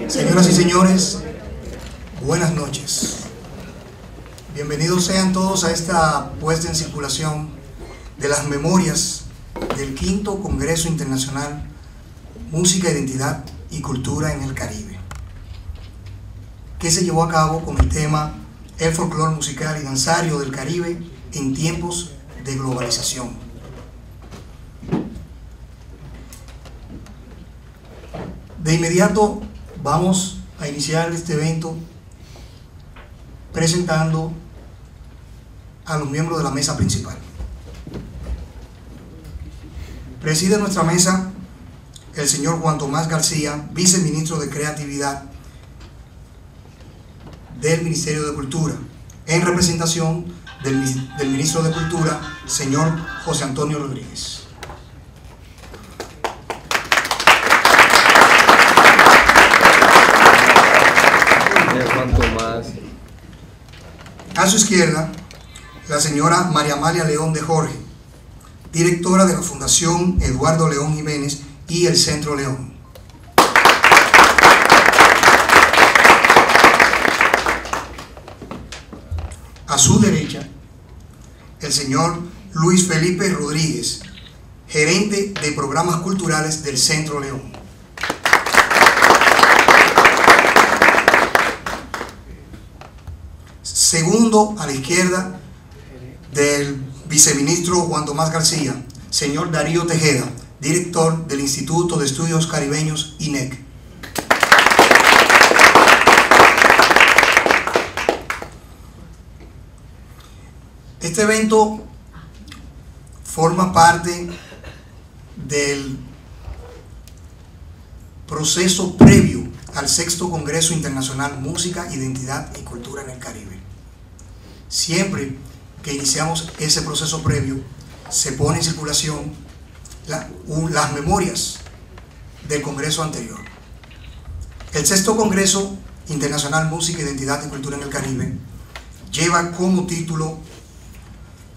Señoras y señores, buenas noches. Bienvenidos sean todos a esta puesta en circulación de las memorias del quinto Congreso Internacional Música, Identidad y Cultura en el Caribe, que se llevó a cabo con el tema El folclore musical y danzario del Caribe en tiempos de globalización. De inmediato vamos a iniciar este evento presentando a los miembros de la mesa principal. Preside nuestra mesa el señor Juan Tomás García, viceministro de Creatividad del Ministerio de Cultura, en representación del ministro de Cultura, señor José Antonio Rodríguez. A su izquierda, la señora María Amalia León de Jorge, directora de la Fundación Eduardo León Jiménez y el Centro León. A su derecha, el señor Luis Felipe Rodríguez, gerente de programas culturales del Centro León. Segundo, a la izquierda del viceministro Juan Tomás García, señor Darío Tejeda, director del Instituto de Estudios Caribeños, INEC. Este evento forma parte del proceso previo al sexto Congreso Internacional Música, Identidad y Cultura en el Caribe. Siempre que iniciamos ese proceso previo, se pone en circulación las memorias del Congreso anterior. El sexto Congreso Internacional Música, Identidad y Cultura en el Caribe lleva como título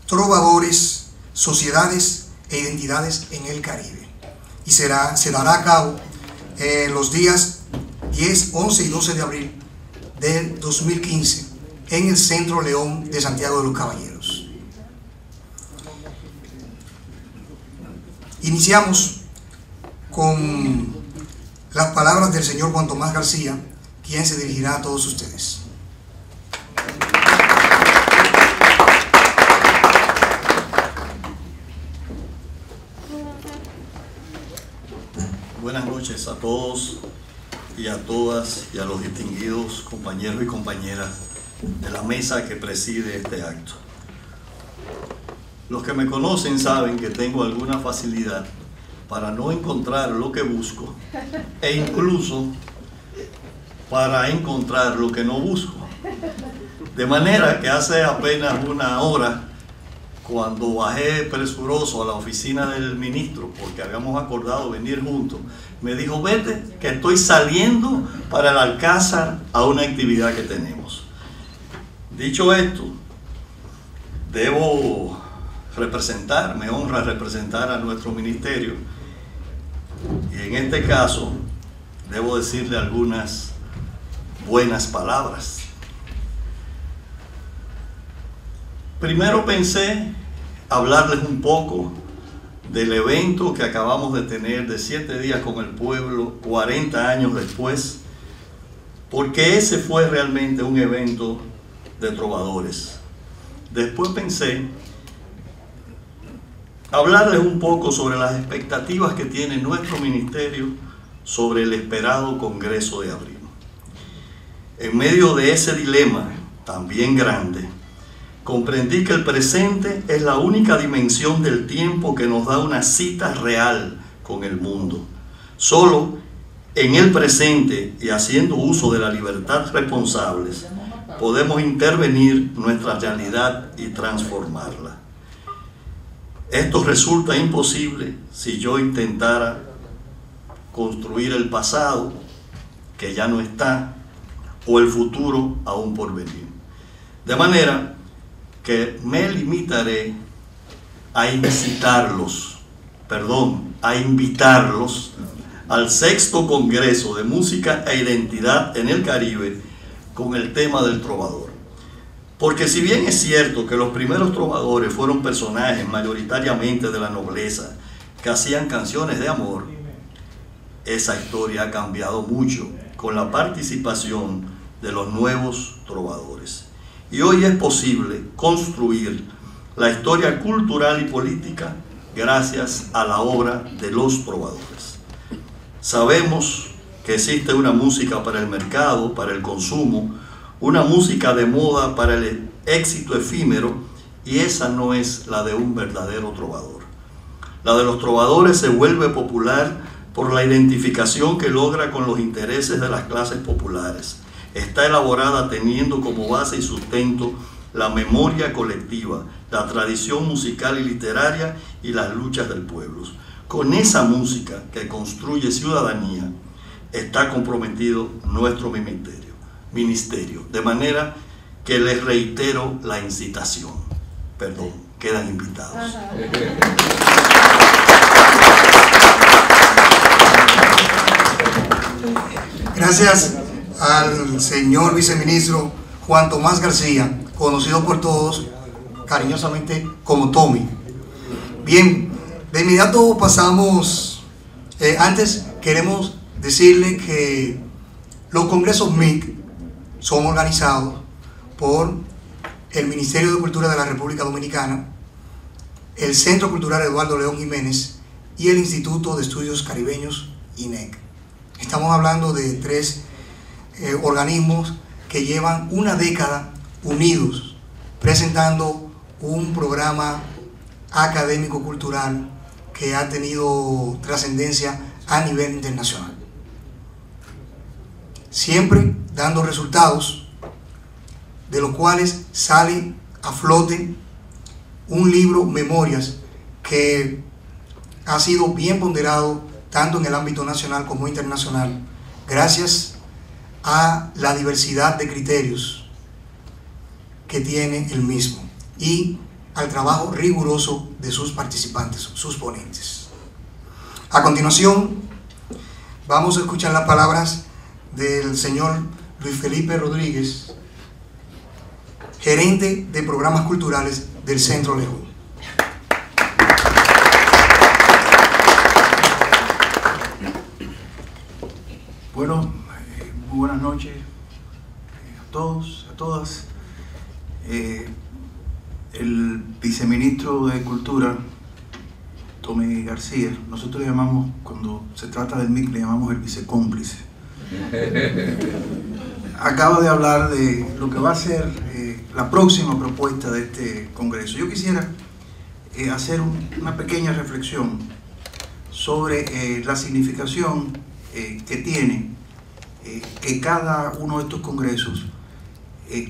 Trovadores, Sociedades e Identidades en el Caribe, y se dará a cabo los días 10, 11 y 12 de abril del 2015 en el Centro León de Santiago de los Caballeros. Iniciamos con las palabras del señor Juan Tomás García, quien se dirigirá a todos ustedes. Buenas noches a todos y a todas y a los distinguidos compañeros y compañeras de la mesa que preside este acto. Los que me conocen saben que tengo alguna facilidad para no encontrar lo que busco e incluso para encontrar lo que no busco. De manera que hace apenas una hora, cuando bajé presuroso a la oficina del ministro, porque habíamos acordado venir juntos, me dijo: vete, que estoy saliendo para el Alcázar a una actividad que tenemos. Dicho esto, debo representar, me honra representar a nuestro ministerio, y en este caso debo decirle algunas buenas palabras. Primero pensé hablarles un poco del evento que acabamos de tener de 7 días con el pueblo 40 años después, porque ese fue realmente un evento de trovadores. Después pensé hablarles un poco sobre las expectativas que tiene nuestro ministerio sobre el esperado Congreso de abril. En medio de ese dilema también grande, comprendí que el presente es la única dimensión del tiempo que nos da una cita real con el mundo. Solo en el presente y haciendo uso de la libertad responsables, podemos intervenir nuestra realidad y transformarla. Esto resulta imposible si yo intentara construir el pasado, que ya no está, o el futuro aún por venir. De manera que me limitaré a invitarlos al 6º Congreso de Música e Identidad en el Caribe con el tema del trovador. Porque si bien es cierto que los primeros trovadores fueron personajes mayoritariamente de la nobleza que hacían canciones de amor, esa historia ha cambiado mucho con la participación de los nuevos trovadores. Y hoy es posible construir la historia cultural y política gracias a la obra de los trovadores. Sabemos que existe una música para el mercado, para el consumo, una música de moda para el éxito efímero, y esa no es la de un verdadero trovador. La de los trovadores se vuelve popular por la identificación que logra con los intereses de las clases populares. Está elaborada teniendo como base y sustento la memoria colectiva, la tradición musical y literaria y las luchas del pueblo. Con esa música que construye ciudadanía está comprometido nuestro ministerio. De manera que les reitero la incitación. Perdón, quedan invitados. Gracias al señor viceministro Juan Tomás García, conocido por todos cariñosamente como Tommy. Bien, de inmediato pasamos, antes queremos decirle que los congresos MIC son organizados por el Ministerio de Cultura de la República Dominicana, el Centro Cultural Eduardo León Jiménez y el Instituto de Estudios Caribeños, INEC. Estamos hablando de tres organismos que llevan una década unidos, presentando un programa académico-cultural que ha tenido trascendencia a nivel internacional. Siempre dando resultados, de los cuales sale a flote un libro, Memorias, que ha sido bien ponderado tanto en el ámbito nacional como internacional, gracias a la diversidad de criterios que tiene el mismo y al trabajo riguroso de sus participantes, sus ponentes. A continuación, vamos a escuchar las palabras del señor Luis Felipe Rodríguez, gerente de programas culturales del Centro León. Bueno, muy buenas noches a todos, a todas. El viceministro de Cultura, Tommy García, nosotros le llamamos, cuando se trata del MIC, le llamamos el vicecómplice. Acaba de hablar de lo que va a ser la próxima propuesta de este Congreso. Yo quisiera hacer una pequeña reflexión sobre la significación que tiene que cada uno de estos congresos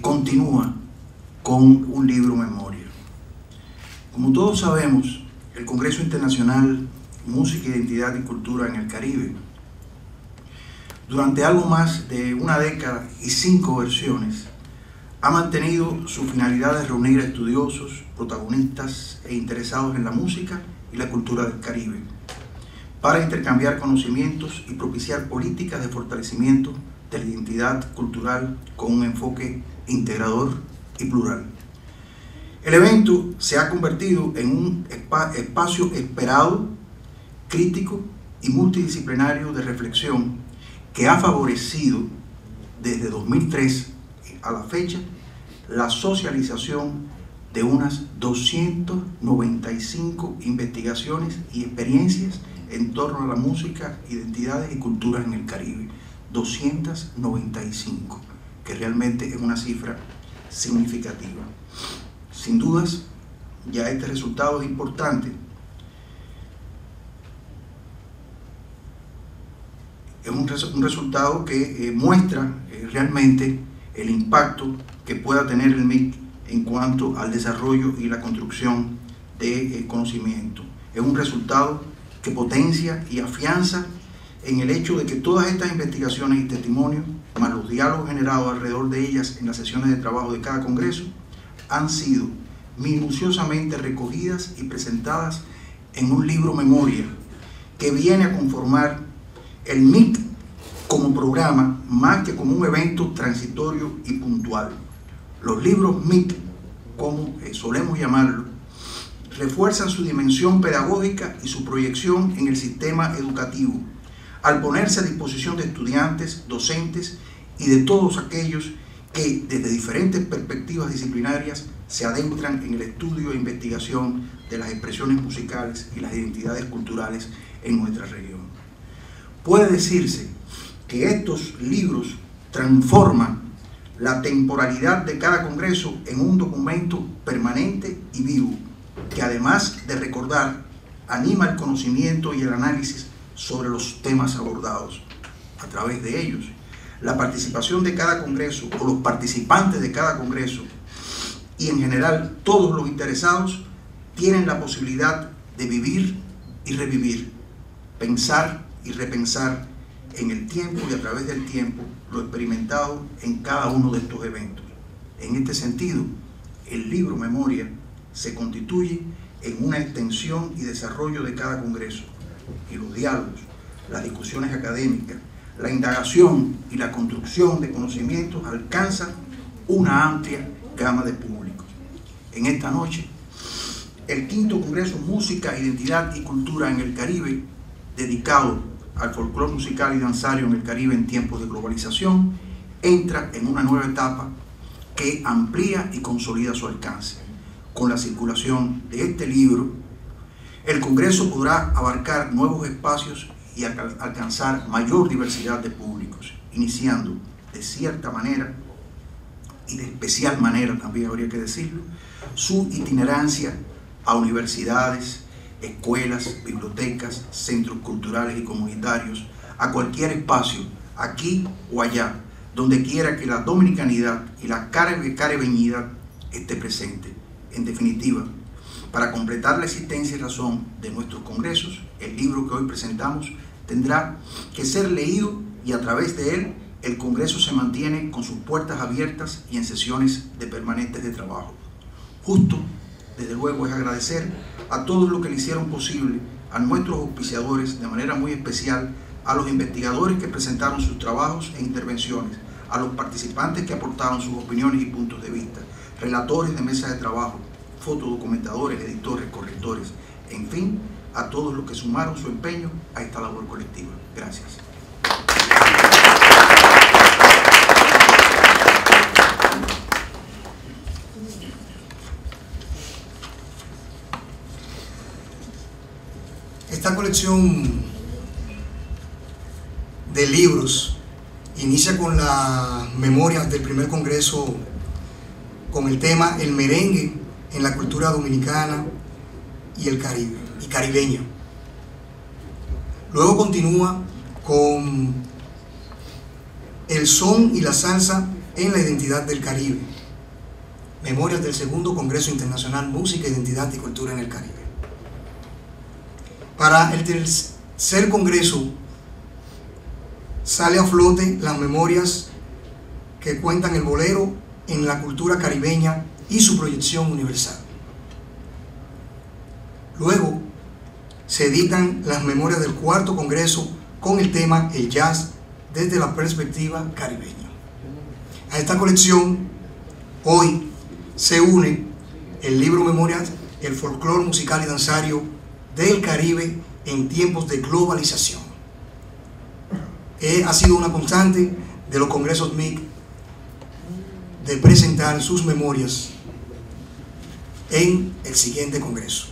continúa con un libro memoria. Como todos sabemos, el Congreso Internacional Música, Identidad y Cultura en el Caribe, durante algo más de una década y 5 versiones, ha mantenido su finalidad de reunir a estudiosos, protagonistas e interesados en la música y la cultura del Caribe, para intercambiar conocimientos y propiciar políticas de fortalecimiento de la identidad cultural con un enfoque integrador y plural. El evento se ha convertido en un espacio esperado, crítico y multidisciplinario de reflexión que ha favorecido desde 2003 a la fecha la socialización de unas 295 investigaciones y experiencias en torno a la música, identidades y culturas en el Caribe. 295, que realmente es una cifra significativa. Sin dudas, ya este resultado es importante. Es un resultado que muestra realmente el impacto que pueda tener el MIC en cuanto al desarrollo y la construcción de conocimiento. Es un resultado que potencia y afianza en el hecho de que todas estas investigaciones y testimonios, más los diálogos generados alrededor de ellas en las sesiones de trabajo de cada congreso, han sido minuciosamente recogidas y presentadas en un libro memoria que viene a conformar el MIC como programa más que como un evento transitorio y puntual. Los libros MIC, como solemos llamarlo, refuerzan su dimensión pedagógica y su proyección en el sistema educativo, al ponerse a disposición de estudiantes, docentes y de todos aquellos que desde diferentes perspectivas disciplinarias se adentran en el estudio e investigación de las expresiones musicales y las identidades culturales en nuestra región. Puede decirse que estos libros transforman la temporalidad de cada congreso en un documento permanente y vivo, que además de recordar, anima el conocimiento y el análisis sobre los temas abordados. A través de ellos, la participación de cada congreso o los participantes de cada congreso y en general todos los interesados tienen la posibilidad de vivir y revivir, pensar y repensar en el tiempo y a través del tiempo lo experimentado en cada uno de estos eventos. En este sentido, el libro Memoria se constituye en una extensión y desarrollo de cada congreso, y los diálogos, las discusiones académicas, la indagación y la construcción de conocimientos alcanzan una amplia gama de públicos. En esta noche, el quinto Congreso Música, Identidad y Cultura en el Caribe, dedicado al folclore musical y danzario en el Caribe en tiempos de globalización, entra en una nueva etapa que amplía y consolida su alcance. Con la circulación de este libro, el Congreso podrá abarcar nuevos espacios y alcanzar mayor diversidad de públicos, iniciando de cierta manera, y de especial manera también habría que decirlo, su itinerancia a universidades, escuelas, bibliotecas, centros culturales y comunitarios, a cualquier espacio, aquí o allá, donde quiera que la dominicanidad y la caribeñidad esté presente. En definitiva, para completar la existencia y razón de nuestros congresos, el libro que hoy presentamos tendrá que ser leído y a través de él el Congreso se mantiene con sus puertas abiertas y en sesiones de permanentes de trabajo. Justo, desde luego, es agradecer a todos los que le hicieron posible, a nuestros auspiciadores, de manera muy especial, a los investigadores que presentaron sus trabajos e intervenciones, a los participantes que aportaron sus opiniones y puntos de vista, relatores de mesa de trabajo, fotodocumentadores, editores, correctores, en fin, a todos los que sumaron su empeño a esta labor colectiva. Gracias. Esta colección de libros inicia con las memorias del primer congreso con el tema El merengue en la cultura dominicana y el Caribe, y caribeña. Luego continúa con el son y la salsa en la identidad del Caribe, memorias del segundo Congreso Internacional Música, Identidad y Cultura en el Caribe. Para el tercer congreso sale a flote las memorias que cuentan el bolero en la cultura caribeña y su proyección universal. Luego se editan las memorias del cuarto congreso con el tema El jazz desde la perspectiva caribeña. A esta colección hoy se une el libro Memorias, el folclore musical y danzario del Caribe en tiempos de globalización. Ha sido una constante de los congresos MIC de presentar sus memorias en el siguiente congreso.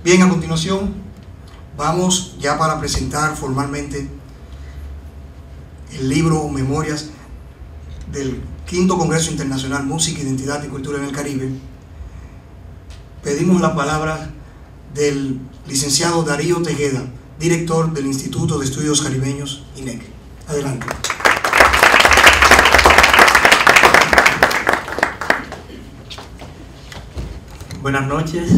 Bien, a continuación vamos ya para presentar formalmente el libro Memorias del quinto Congreso Internacional Música, Identidad y Cultura en el Caribe. Pedimos la palabra del licenciado Darío Tejeda, director del Instituto de Estudios Caribeños, INEC. Adelante. Buenas noches,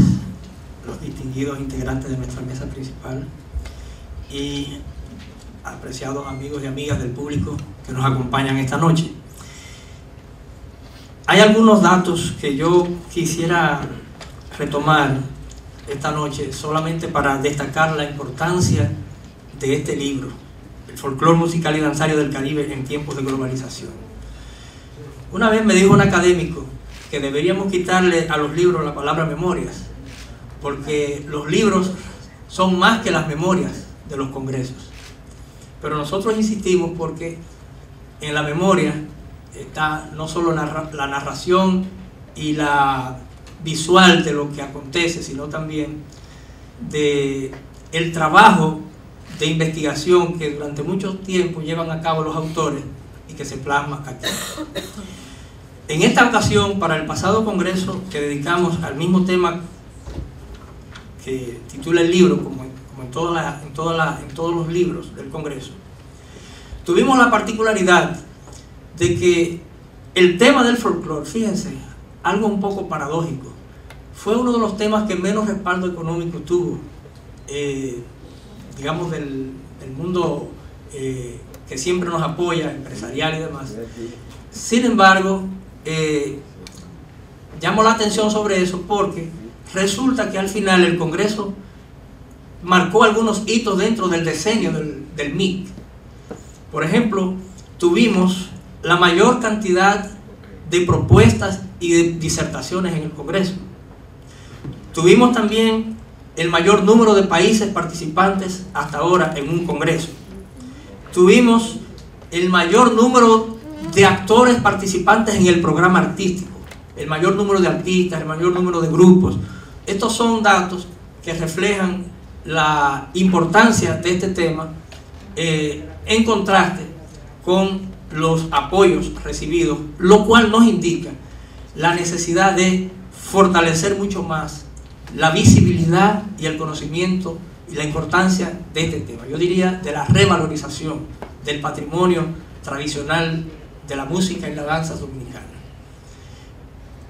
los distinguidos integrantes de nuestra mesa principal y apreciados amigos y amigas del público que nos acompañan esta noche. Hay algunos datos que yo quisiera retomar esta noche solamente para destacar la importancia de este libro, el folclore musical y danzario del Caribe en tiempos de globalización. Una vez me dijo un académico que deberíamos quitarle a los libros la palabra memorias, porque los libros son más que las memorias de los congresos. Pero nosotros insistimos porque en la memoria está no solo la narración y la visual de lo que acontece, sino también de el trabajo de investigación que durante mucho tiempo llevan a cabo los autores y que se plasma aquí. En esta ocasión, para el pasado congreso que dedicamos al mismo tema que titula el libro, como en todos los libros del congreso, tuvimos la particularidad de que el tema del folclore, fíjense, algo un poco paradójico, fue uno de los temas que menos respaldo económico tuvo, digamos, del mundo que siempre nos apoya, empresarial y demás. Sin embargo, llamo la atención sobre eso porque resulta que al final el Congreso marcó algunos hitos dentro del diseño del MIC. Por ejemplo, tuvimos la mayor cantidad de propuestas y de disertaciones en el Congreso. Tuvimos también el mayor número de países participantes hasta ahora en un Congreso. Tuvimos el mayor número de actores participantes en el programa artístico, el mayor número de artistas, el mayor número de grupos. Estos son datos que reflejan la importancia de este tema en contraste con los apoyos recibidos, lo cual nos indica la necesidad de fortalecer mucho más la visibilidad y el conocimiento y la importancia de este tema. Yo diría de la revalorización del patrimonio tradicional de la música y la danza dominicana.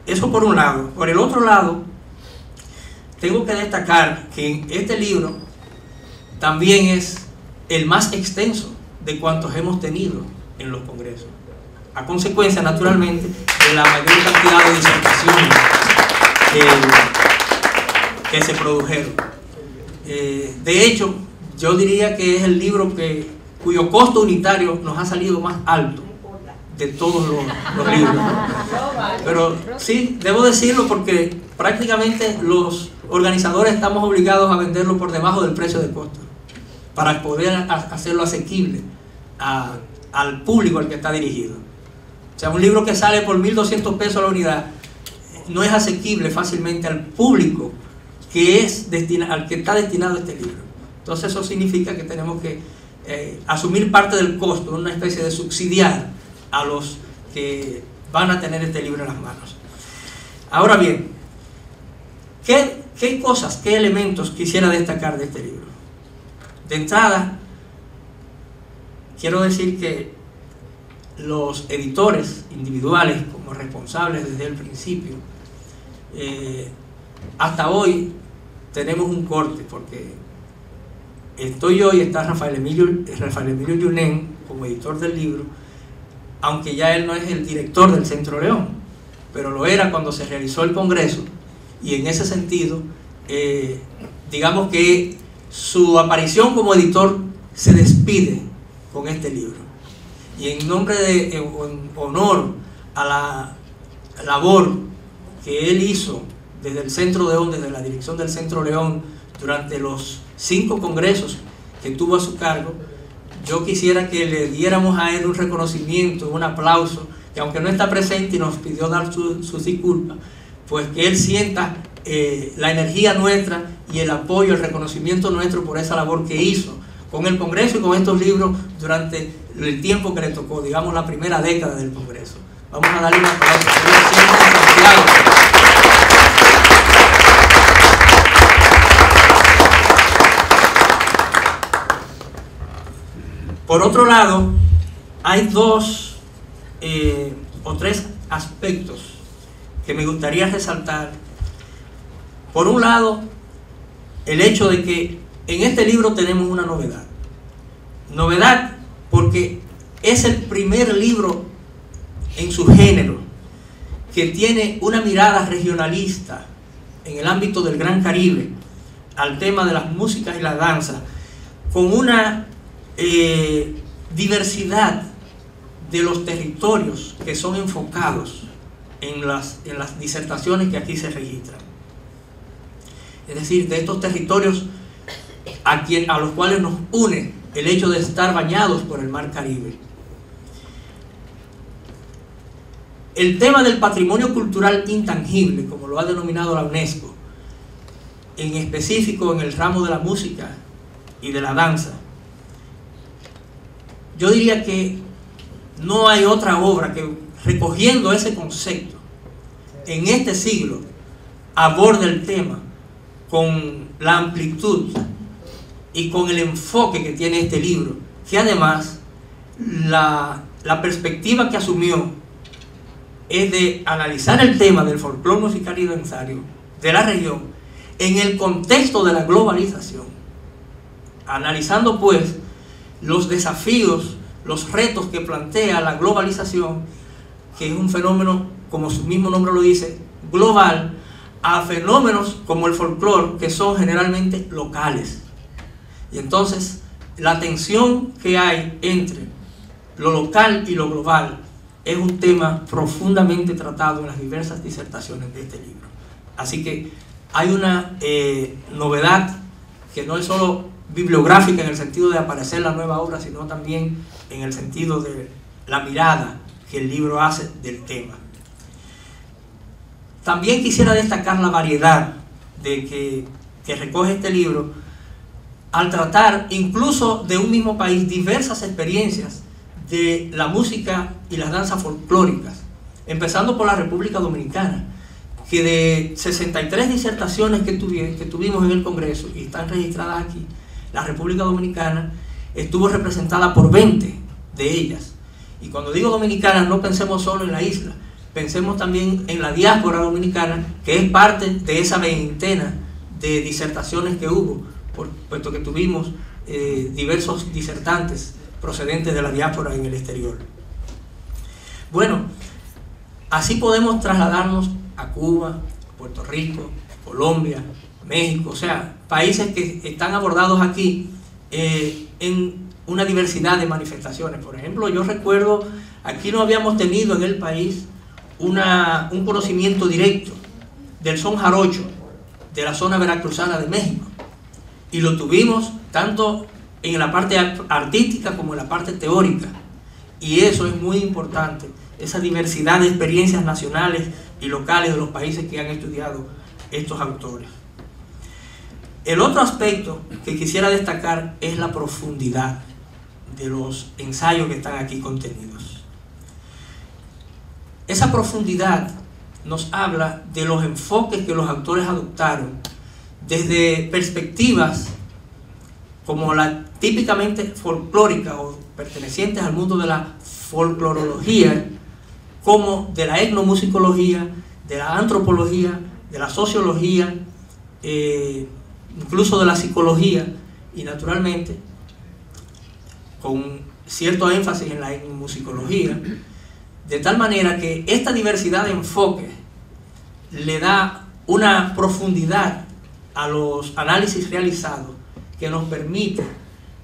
Eso por un lado. Por el otro lado, tengo que destacar que este libro también es el más extenso de cuantos hemos tenido en los congresos, a consecuencia, naturalmente, de la mayor cantidad de disertaciones que se produjeron. De hecho, yo diría que es el libro cuyo costo unitario nos ha salido más alto de todos los libros, ¿no? Pero sí, debo decirlo porque prácticamente los organizadores estamos obligados a venderlo por debajo del precio de costo para poder hacerlo asequible al público al que está dirigido. O sea, un libro que sale por 1.200 pesos la unidad no es asequible fácilmente al público al que está destinado este libro. Entonces eso significa que tenemos que asumir parte del costo, una especie de subsidiar a los que van a tener este libro en las manos. Ahora bien, ¿qué cosas, qué elementos quisiera destacar de este libro? De entrada, quiero decir que los editores individuales como responsables desde el principio, hasta hoy tenemos un corte porque estoy yo y está Rafael Emilio Yunen como editor del libro, aunque ya él no es el director del Centro León, pero lo era cuando se realizó el Congreso, y en ese sentido, digamos que su aparición como editor se despide con este libro. Y en nombre en honor a la labor que él hizo desde el Centro León, desde la dirección del Centro León, durante los 5 congresos que tuvo a su cargo, yo quisiera que le diéramos a él un reconocimiento, un aplauso, que aunque no está presente y nos pidió dar sus disculpas, pues que él sienta la energía nuestra y el apoyo, el reconocimiento nuestro por esa labor que hizo con el Congreso y con estos libros durante el tiempo que le tocó, digamos la primera década del Congreso. Vamos a darle un aplauso. Por otro lado, hay 2 o 3 aspectos que me gustaría resaltar. Por un lado, el hecho de que en este libro tenemos una novedad. Novedad porque es el primer libro en su género que tiene una mirada regionalista en el ámbito del Gran Caribe al tema de las músicas y la danza, con una diversidad de los territorios que son enfocados en las disertaciones que aquí se registran. Es decir, de estos territorios a los cuales nos une el hecho de estar bañados por el Mar Caribe. El tema del patrimonio cultural intangible, como lo ha denominado la UNESCO, en específico en el ramo de la música y de la danza, yo diría que no hay otra obra que, recogiendo ese concepto, en este siglo aborde el tema con la amplitud y con el enfoque que tiene este libro, que además la perspectiva que asumió es de analizar el tema del folclore musical y danzario de la región en el contexto de la globalización, analizando pues los desafíos, los retos que plantea la globalización, que es un fenómeno, como su mismo nombre lo dice, global, a fenómenos como el folclore, que son generalmente locales. Y entonces la tensión que hay entre lo local y lo global es un tema profundamente tratado en las diversas disertaciones de este libro. Así que hay una novedad que no es solo bibliográfica en el sentido de aparecer la nueva obra, sino también en el sentido de la mirada que el libro hace del tema. También quisiera destacar la variedad que recoge este libro al tratar incluso de un mismo país diversas experiencias de la música y las danzas folclóricas, empezando por la República Dominicana, que de 63 disertaciones que tuvimos en el Congreso y están registradas aquí, la República Dominicana estuvo representada por 20 de ellas. Y cuando digo dominicana, no pensemos solo en la isla, pensemos también en la diáspora dominicana, que es parte de esa veintena de disertaciones que hubo, puesto que tuvimos diversos disertantes procedentes de la diáspora en el exterior. Bueno, así podemos trasladarnos a Cuba, Puerto Rico, Colombia, México, o sea, países que están abordados aquí en una diversidad de manifestaciones. Por ejemplo, yo recuerdo, aquí no habíamos tenido en el país un conocimiento directo del son jarocho de la zona veracruzana de México, y lo tuvimos tanto en la parte artística como en la parte teórica, y eso es muy importante, esa diversidad de experiencias nacionales y locales de los países que han estudiado estos autores. El otro aspecto que quisiera destacar es la profundidad de los ensayos que están aquí contenidos. Esa profundidad nos habla de los enfoques que los autores adoptaron desde perspectivas como la típicamente folclórica o pertenecientes al mundo de la folclorología, como de la etnomusicología, de la antropología, de la sociología, incluso de la psicología, y naturalmente con cierto énfasis en la etnomusicología, de tal manera que esta diversidad de enfoques le da una profundidad a los análisis realizados que nos permite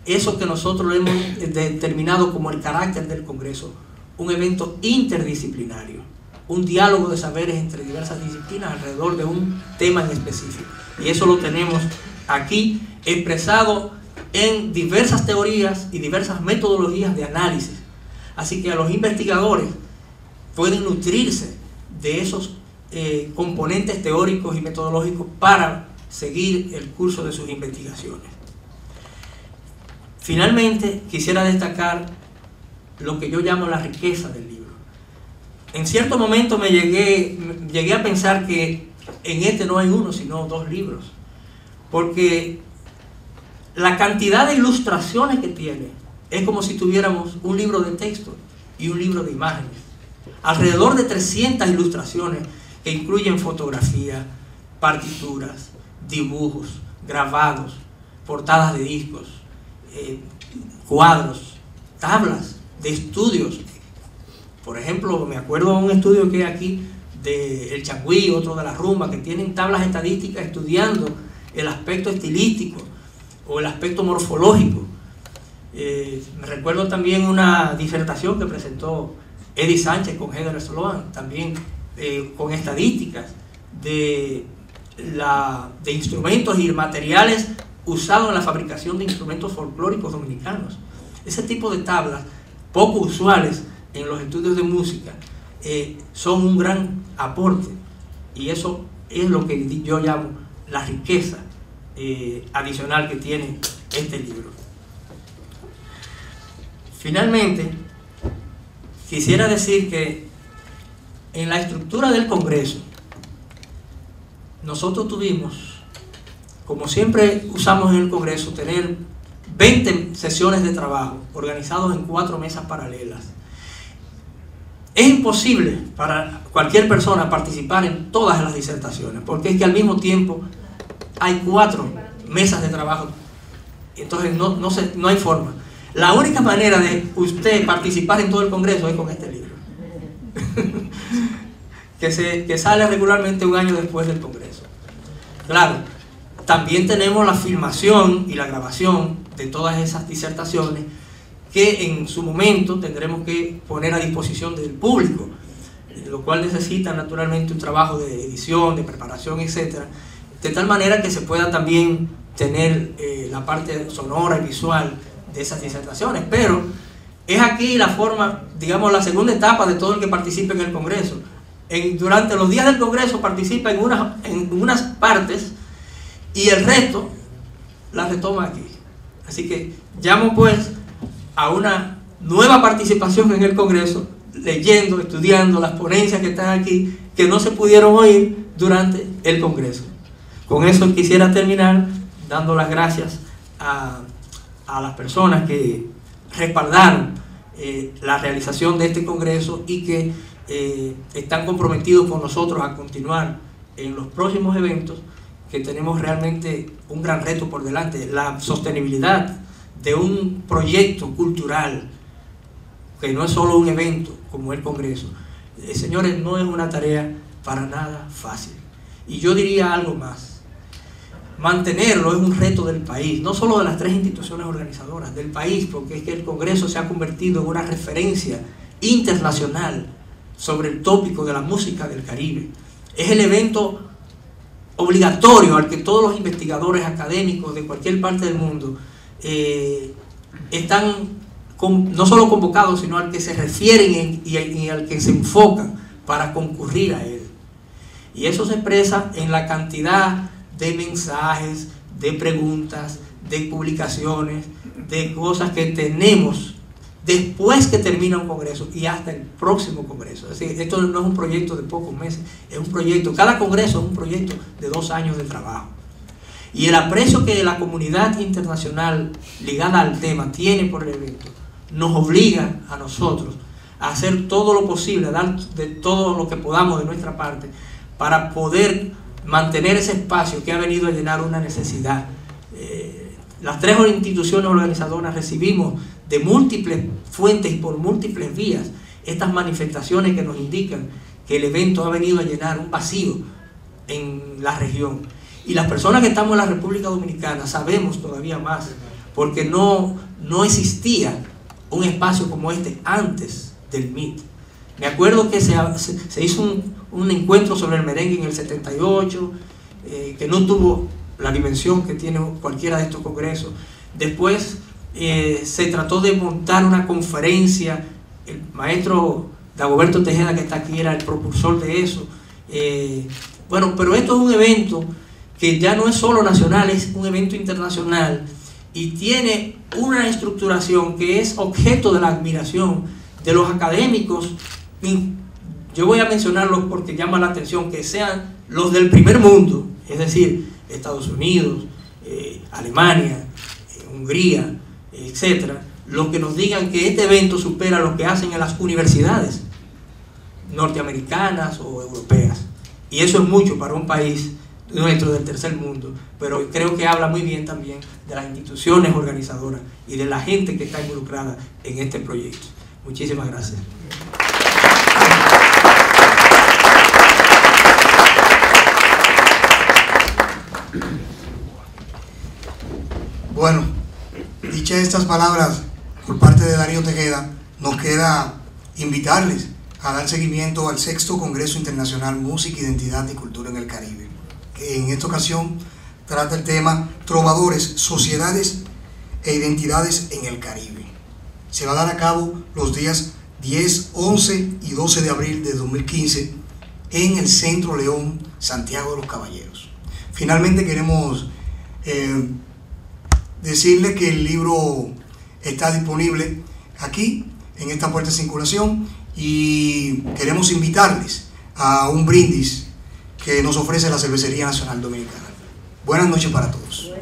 eso que nosotros hemos determinado como el carácter del Congreso, un evento interdisciplinario, un diálogo de saberes entre diversas disciplinas alrededor de un tema en específico. Y eso lo tenemos aquí expresado en diversas teorías y diversas metodologías de análisis. Así que a los investigadores pueden nutrirse de esos componentes teóricos y metodológicos para seguir el curso de sus investigaciones. Finalmente, quisiera destacar lo que yo llamo la riqueza del libro. En cierto momento llegué a pensar que en este no hay uno, sino dos libros, porque la cantidad de ilustraciones que tiene es como si tuviéramos un libro de texto y un libro de imágenes. Alrededor de 300 ilustraciones que incluyen fotografía, partituras, dibujos, grabados, portadas de discos, cuadros, tablas de estudios. Por ejemplo, me acuerdo de un estudio que hay aquí de El Changüí, otro de la rumba, que tienen tablas estadísticas estudiando el aspecto estilístico o el aspecto morfológico. Me recuerdo también una disertación que presentó Eddie Sánchez con Heather Sloan, también con estadísticas de instrumentos y materiales usados en la fabricación de instrumentos folclóricos dominicanos. Ese tipo de tablas, poco usuales en los estudios de música, son un gran aporte, y eso es lo que yo llamo la riqueza adicional que tiene este libro. Finalmente, quisiera decir que en la estructura del Congreso nosotros tuvimos, como siempre usamos en el Congreso, tener 20 sesiones de trabajo organizados en 4 mesas paralelas. Es imposible para cualquier persona participar en todas las disertaciones, porque es que al mismo tiempo hay 4 mesas de trabajo, entonces no hay forma. La única manera de usted participar en todo el Congreso es con este libro, que sale regularmente un año después del Congreso. Claro, también tenemos la filmación y la grabación de todas esas disertaciones, que en su momento tendremos que poner a disposición del público, lo cual necesita naturalmente un trabajo de edición, de preparación, etcétera, de tal manera que se pueda también tener la parte sonora y visual de esas disertaciones. Pero es aquí la forma, digamos, la segunda etapa de todo el que participe en el Congreso. Durante los días del Congreso participa en unas partes, y el resto la retoma aquí. Así que llamo pues a una nueva participación en el Congreso, leyendo, estudiando las ponencias que están aquí, que no se pudieron oír durante el Congreso. Con eso quisiera terminar dando las gracias a las personas que respaldaron la realización de este Congreso y que están comprometidos con nosotros a continuar en los próximos eventos, que tenemos realmente un gran reto por delante, la sostenibilidad de un proyecto cultural que no es solo un evento como el Congreso. Señores, no es una tarea para nada fácil. Y yo diría algo más: mantenerlo es un reto del país, no solo de las 3 instituciones organizadoras, del país, porque es que el Congreso se ha convertido en una referencia internacional sobre el tópico de la música del Caribe. Es el evento obligatorio al que todos los investigadores académicos de cualquier parte del mundo están no solo convocados, sino al que se refieren y al que se enfocan para concurrir a él. Y eso se expresa en la cantidad de mensajes, de preguntas, de publicaciones, de cosas que tenemos después que termina un Congreso y hasta el próximo Congreso. Es decir, esto no es un proyecto de pocos meses, es un proyecto, cada Congreso es un proyecto de 2 años de trabajo. Y el aprecio que la comunidad internacional ligada al tema tiene por el evento nos obliga a nosotros a hacer todo lo posible, a dar de todo lo que podamos de nuestra parte para poder mantener ese espacio que ha venido a llenar una necesidad. Las 3 instituciones organizadoras recibimos de múltiples fuentes y por múltiples vías estas manifestaciones que nos indican que el evento ha venido a llenar un vacío en la región. Y las personas que estamos en la República Dominicana sabemos todavía más, porque no existía un espacio como este antes del MIT. Me acuerdo que se hizo un encuentro sobre el merengue en el 78, que no tuvo la dimensión que tiene cualquiera de estos congresos. Después se trató de montar una conferencia. El maestro Dagoberto Tejeda, que está aquí, era el propulsor de eso. Bueno, pero esto es un evento que ya no es solo nacional, es un evento internacional y tiene una estructuración que es objeto de la admiración de los académicos. Yo voy a mencionarlos porque llama la atención, que sean los del primer mundo, es decir, Estados Unidos, Alemania, Hungría, etcétera, los que nos digan que este evento supera lo que hacen en las universidades norteamericanas o europeas. Y eso es mucho para un país nuestro del tercer mundo, pero creo que habla muy bien también de las instituciones organizadoras y de la gente que está involucrada en este proyecto. Muchísimas gracias. Bueno, dichas estas palabras por parte de Darío Tejeda, nos queda invitarles a dar seguimiento al 6º Congreso Internacional Música, Identidad y Cultura en el Caribe, que en esta ocasión trata el tema Trovadores, Sociedades e Identidades en el Caribe. Se va a dar a cabo los días 10, 11 y 12 de abril de 2015 en el Centro León, Santiago de los Caballeros. Finalmente queremos decirle que el libro está disponible aquí en esta puerta de circulación y queremos invitarles a un brindis que nos ofrece la Cervecería Nacional Dominicana. Buenas noches para todos.